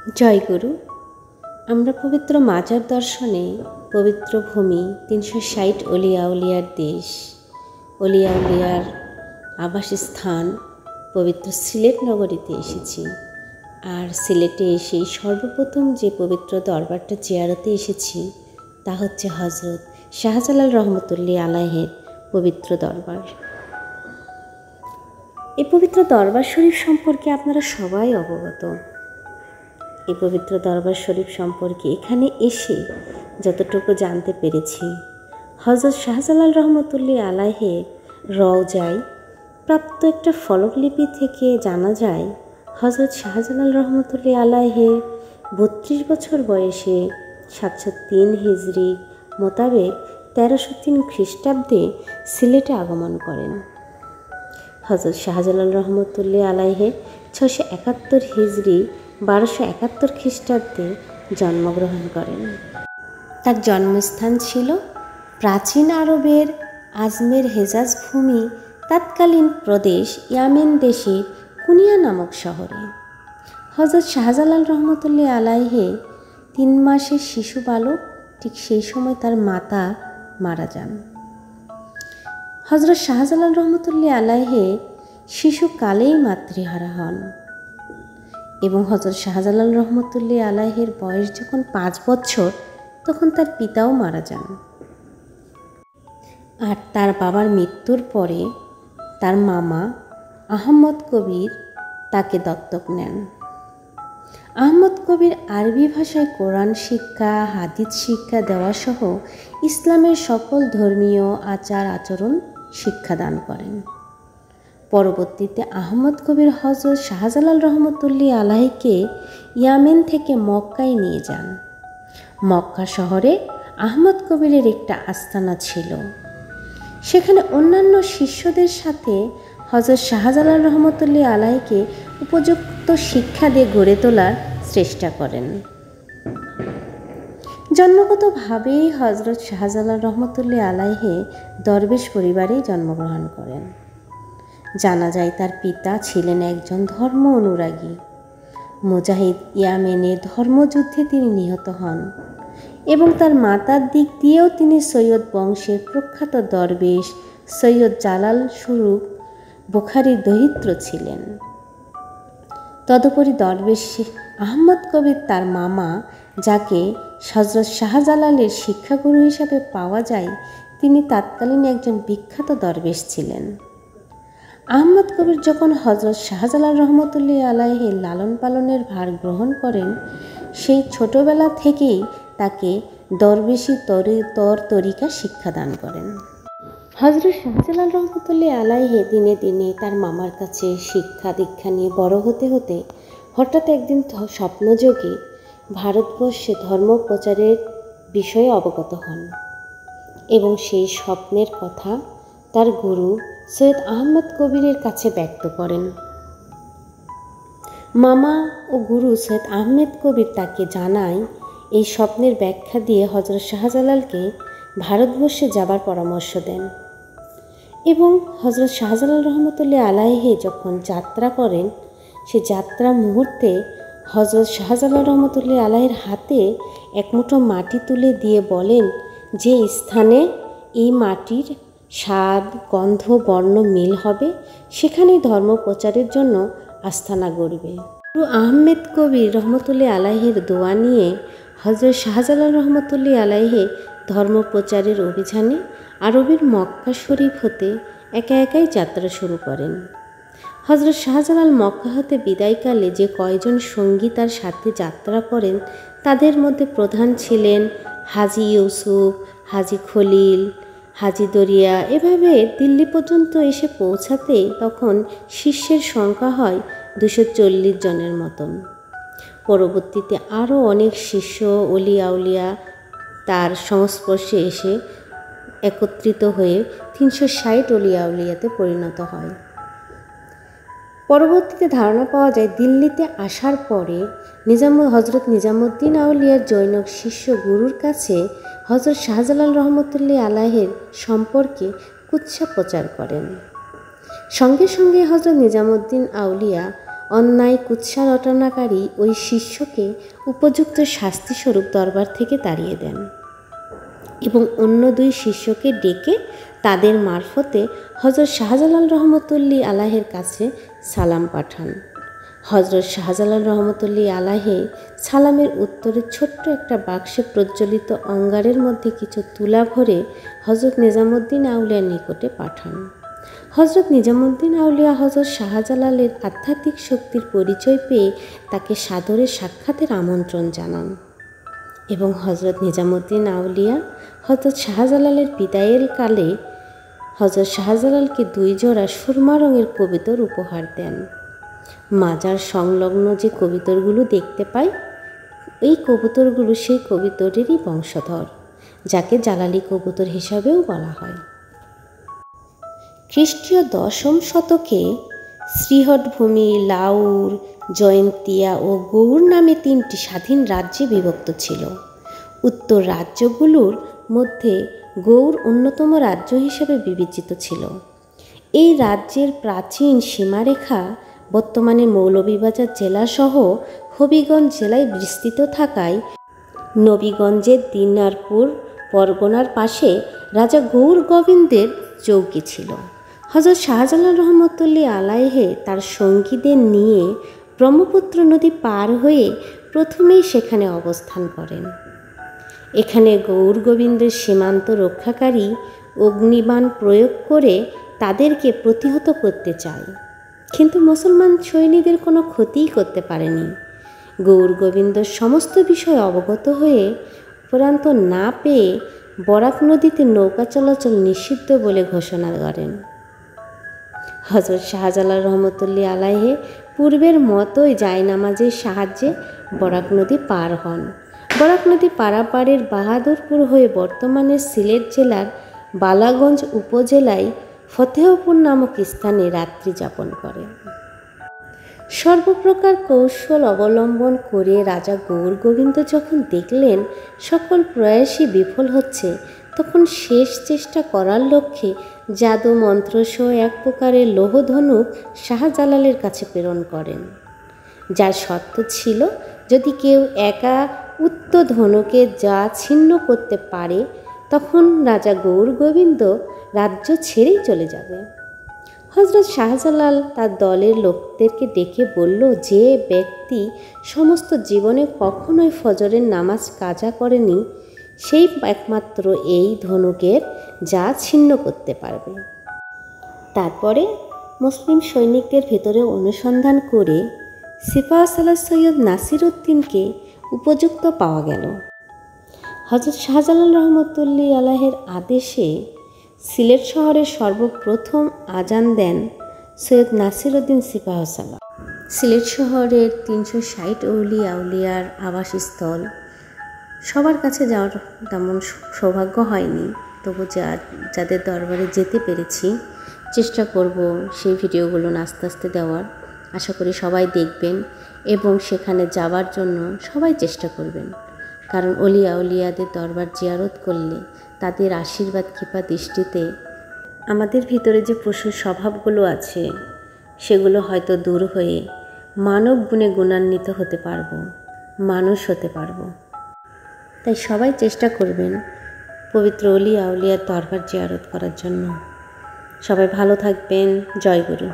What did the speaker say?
জয়গুরু। আমরা পবিত্র মাজার দর্শনে পবিত্র ভূমি 360 অলিয়া উলিয়ার দেশ, অলিয়া উলিয়ার আবাসস্থান পবিত্র সিলেট নগরীতে এসেছি। আর সিলেটে এসেই সর্বপ্রথম যে পবিত্র দরবারটা জিয়ারতে এসেছি তা হচ্ছে হজরত শাহজালাল রহমতুল্লাহ আলাইহের পবিত্র দরবার। এই পবিত্র দরবার শরীফ সম্পর্কে আপনারা সবাই অবগত। এই পবিত্র দরবার শরীফ সম্পর্কে এখানে এসে যতটুকু জানতে পেরেছি, হজরত শাহজালাল রহমতুল্লাহ আলাইহের রওজায় প্রাপ্ত একটা ফলকলিপি থেকে জানা যায় হজরত শাহজালাল রহমতুল্লাহ আলাইহে 32 বছর বয়সে 703 হিজরি মোতাবেক 1303 খ্রিস্টাব্দে সিলেটে আগমন করেন। হজরত শাহজালাল রহমতুল্লাহ আলাইহে 671 হিজরি 1271 খ্রিস্টাব্দে জন্মগ্রহণ করেন। তার জন্মস্থান ছিল প্রাচীন আরবের আজমের হেজাজ ভূমি তৎকালীন প্রদেশ ইয়ামেন দেশের কুনিয়া নামক শহরে। হজরত শাহজালাল রহমতুল্লাহ আলাইহে 3 মাসের শিশু বালক, ঠিক সেই সময় তার মাতা মারা যান। হজরত শাহজালাল রহমতুল্লাহ আলাইহে শিশুকালেই মাতৃহারা হন এবং হজরত শাহজালাল রহমতুল্লাহ আলাইহের বয়স যখন 5 বছর তখন তার পিতাও মারা যান। আর তার বাবার মৃত্যুর পরে তার মামা আহমদ কবির তাকে দত্তক নেন। আহমদ কবির আরবি ভাষায় কোরআন শিক্ষা, হাদিস শিক্ষা দেওয়া সহ ইসলামের সকল ধর্মীয় আচার আচরণ শিক্ষাদান করেন। পরবর্তীতে আহমদ কবির হজরত শাহজালাল রহমতুল্লাহ আলাইহিকে ইয়ামেন থেকে মক্কায় নিয়ে যান। মক্কা শহরে আহমদ কবিরের একটা আস্তানা ছিল। সেখানে অন্যান্য শিষ্যদের সাথে হজরত শাহজালাল রহমতুল্লাহ আলাইহিকে উপযুক্ত শিক্ষা দিয়ে গড়ে তোলার চেষ্টা করেন। জন্মগতভাবেই হজরত শাহজালাল রহমতুল্লাহ আলাইহি দরবেশ পরিবারেই জন্মগ্রহণ করেন। জানা যায় তার পিতা ছিলেন একজন ধর্ম অনুরাগী মুজাহিদ। ইয়ামেনে ধর্মযুদ্ধে তিনি নিহত হন এবং তার মাতার দিক দিয়েও তিনি সৈয়দ বংশের প্রখ্যাত দরবেশ সৈয়দ জালাল স্বরূপ বুখারীর দহিত্র ছিলেন। তদুপরি দরবেশ আহমদ কবির তার মামা, যাকে হজরত শাহজালালের শিক্ষাগুরু হিসাবে পাওয়া যায়, তিনি তৎকালীন একজন বিখ্যাত দরবেশ ছিলেন। আহমদ কবির যখন হজরত শাহজালাল রহমতুল্লাহ আলাইহির লালন পালনের ভার গ্রহণ করেন, সেই ছোটবেলা থেকেই তাকে দরবেশি তরিকা শিক্ষাদান করেন। হজরত শাহজালাল রহমতুল্লাহ আলাইহি দিনে দিনে তার মামার কাছে শিক্ষা দীক্ষা নিয়ে বড় হতে হতে হঠাৎ একদিন স্বপ্নযোগে ভারতবর্ষে ধর্ম প্রচারের বিষয়ে অবগত হন এবং সেই স্বপ্নের কথা তার গুরু সৈয়দ আহমদ কবিরের কাছে ব্যক্ত করেন। মামা ও গুরু সৈয়দ আহমেদ কবির তাকে জানায় এই স্বপ্নের ব্যাখ্যা দিয়ে হজরত শাহজালালকে ভারতবর্ষে যাবার পরামর্শ দেন এবং হজরত শাহজালাল রহমতুল্লাহ আলাইহি যখন যাত্রা করেন, সে যাত্রা মুহূর্তে হজরত শাহজালাল রহমতুল্লাহ আলাইহির হাতে এক মুঠো মাটি তুলে দিয়ে বলেন, যে স্থানে এই মাটির স্বাদ, গন্ধ, বর্ণ মিল হবে সেখানেই ধর্ম প্রচারের জন্য আস্তানা গড়বে। গুরু আহমেদ কবির রহমতুল্লাহ আলাইহির দোয়া নিয়ে হজরত শাহজালাল রহমতুল্লাহ আলাইহি ধর্ম প্রচারের অভিযানে আরবের মক্কা শরীফ হতে একা একাই যাত্রা শুরু করেন। হজরত শাহজালাল মক্কা হতে বিদায়কালে যে কয়জন সঙ্গী তার সাথে যাত্রা করেন, তাদের মধ্যে প্রধান ছিলেন হাজি ইউসুফ, হাজি খলিল, হাজি দরিয়া। এভাবে দিল্লি পর্যন্ত এসে পৌঁছাতে তখন শিষ্যের সংখ্যা হয় 240 জনের মতন। পরবর্তীতে আরও অনেক শিষ্য অলিয়া উলিয়া তার সংস্পর্শে এসে একত্রিত হয়ে 360 অলিয়া উলিয়াতে পরিণত হয়। পরবর্তীতে ধারণা পাওয়া যায় দিল্লিতে আসার পরে হজরত নিজামুদ্দিন আউলিয়ার জৈনক শিষ্য গুরুর কাছে হজরত শাহজালাল রহমতুল্লাহ আলাইহির সম্পর্কে কুৎসা প্রচার করেন। সঙ্গে সঙ্গে হজরত নিজামুদ্দিন আউলিয়া অন্যায় কুৎসা রটনাকারী ওই শিষ্যকে উপযুক্ত শাস্তিস্বরূপ দরবার থেকে তাড়িয়ে দেন এবং অন্য 2 শিষ্যকে ডেকে তাদের মারফতে হযরত শাহজালাল রহমতুল্লাহ আলাইহির কাছে সালাম পাঠান। হযরত শাহজালাল রহমতুল্লাহ আলাইহি সালামের উত্তরে ছোট্ট একটা বাক্সে প্রজ্বলিত অঙ্গারের মধ্যে কিছু তুলা ভরে হযরত নিজামুদ্দিন আউলিয়ার নিকটে পাঠান। হযরত নিজামুদ্দিন আউলিয়া হযরত শাহজালালের আধ্যাত্মিক শক্তির পরিচয় পেয়ে তাকে সাদরে সাক্ষাতের আমন্ত্রণ জানান এবং হযরত নিজামুদ্দিন আউলিয়া হযরত শাহজালালের বিদায়ের কালে হযরত শাহজালালকে 2 জোড়া সুরমা রঙের কবুতর উপহার দেন। মাজার সংলগ্ন যে কবুতরগুলো দেখতে পাই, এই কবুতরগুলো সেই কবুতরেরই বংশধর, যাকে জালালি কবুতর হিসাবেও বলা হয়। খ্রিস্টীয় 10ম শতকে শ্রীহটভূমি, লাউর, জয়ন্তিয়া ও গৌড় নামে 3টি স্বাধীন রাজ্যে বিভক্ত ছিল। উত্তর রাজ্যগুলোর মধ্যে গৌড় অন্যতম রাজ্য হিসেবে বিবেচিত ছিল। এই রাজ্যের প্রাচীন সীমারেখা বর্তমানে মৌলভীবাজার জেলাসহ হবিগঞ্জ জেলায় বিস্তৃত থাকায় নবীগঞ্জের দিনারপুর পরগনার পাশে রাজা গৌর গোবিন্দের চৌকি ছিল। হযরত শাহজালাল রহমতুল্লাহ আলাইহি তার সঙ্গীদের নিয়ে ব্রহ্মপুত্র নদী পার হয়ে প্রথমেই সেখানে অবস্থান করেন। এখানে গৌর গোবিন্দের সীমান্ত রক্ষাকারী অগ্নিবাণ প্রয়োগ করে তাদেরকে প্রতিহত করতে চায়, কিন্তু মুসলমান সৈনিকদের কোনো ক্ষতিই করতে পারেনি। গৌর গোবিন্দ সমস্ত বিষয় অবগত হয়ে উপরান্ত না পেয়ে বরাক নদীতে নৌকা চলাচল নিষিদ্ধ বলে ঘোষণা করেন। হযরত শাহজালাল রহমতুল্লাহ আলাইহি পূর্বের মতোই জায়নামাজের সাহায্যে বরাক নদী পার হন। বরাক নদী পারাপারের বাহাদুরপুর হয়ে বর্তমানে সিলেট জেলার বালাগঞ্জ উপজেলায় ফতেহপুর নামক স্থানে রাত্রি যাপন করেন। সর্বপ্রকার কৌশল অবলম্বন করে রাজা গৌর গোবিন্দ যখন দেখলেন সকল প্রয়াসই বিফল হচ্ছে, তখন শেষ চেষ্টা করার লক্ষ্যে জাদু মন্ত্রসহ এক প্রকারের লৌহধনুক শাহজালালের কাছে প্রেরণ করেন, যার শর্ত ছিল যদি কেউ একা উক্ত ধনুকে যা ছিন্ন করতে পারে তখন রাজা গৌর গোবিন্দ রাজ্য ছেড়েই চলে যাবে। হযরত শাহজালাল তার দলের লোকদেরকে ডেকে বলল, যে ব্যক্তি সমস্ত জীবনে কখনোই ফজরের নামাজ কাজা করেনি সেই একমাত্র এই ধনুকের যা ছিন্ন করতে পারবে। তারপরে মুসলিম সৈনিকদের ভেতরে অনুসন্ধান করে সিপাহ সালার সৈয়দ নাসির উদ্দিনকে উপযুক্ত পাওয়া গেল। হযরত শাহজালাল রহমতুল্লাহ আলাইহির আদেশে সিলেট শহরের সর্বপ্রথম আজান দেন সৈয়দ নাসির উদ্দিন সিপাহ সালার। সিলেট শহরের 360 আউলিয়ার আবাসস্থল, সবার কাছে যাওয়ার তেমন সৌভাগ্য হয়নি, তবু যাদের দরবারে যেতে পেরেছি চেষ্টা করব সেই ভিডিওগুলো আস্তে আস্তে দেওয়ার। আশা করি সবাই দেখবেন এবং সেখানে যাওয়ার জন্য সবাই চেষ্টা করবেন, কারণ আউলিয়াদের দরবার জিয়ারত করলে তাদের আশীর্বাদ কৃপা দৃষ্টিতে আমাদের ভিতরে যে পশুর স্বভাবগুলো আছে সেগুলো হয়তো দূর হয়ে মানব গুণে গুণান্বিত হতে পারবো, মানুষ হতে পারবো। তাই সবাই চেষ্টা করবেন পবিত্র আউলিয়ার দরবার জিয়ারত করার জন্য। সবাই ভালো থাকবেন। জয় গুরু।